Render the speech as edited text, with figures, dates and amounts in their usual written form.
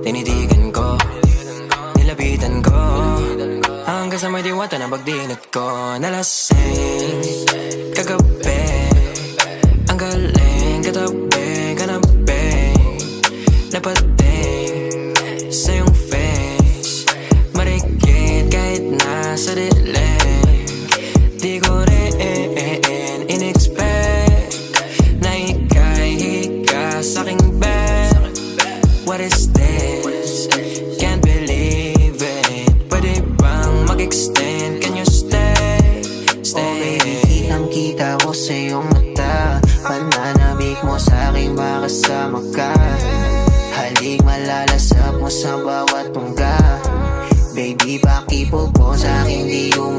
Tinitigan ko, nilapitan ko, hanggang sa may diwata na pagdinat ko. Nalasing kagabi, ang galing katabi, kanabi, napating sa iyong face, marikit kahit nasa dilim. Di ko rin in-expect na ika'y hika sa'king bed. What is this? Can't believe it. Pwede bang mag-extend? Can you stay? Stay. Oh baby, kitang-kita ko sa iyong mata. Pananabik mo sa'king makasama ka. Halik malalasap mo sa bawat tungga. Baby, pakipog mo sa'kin, di ko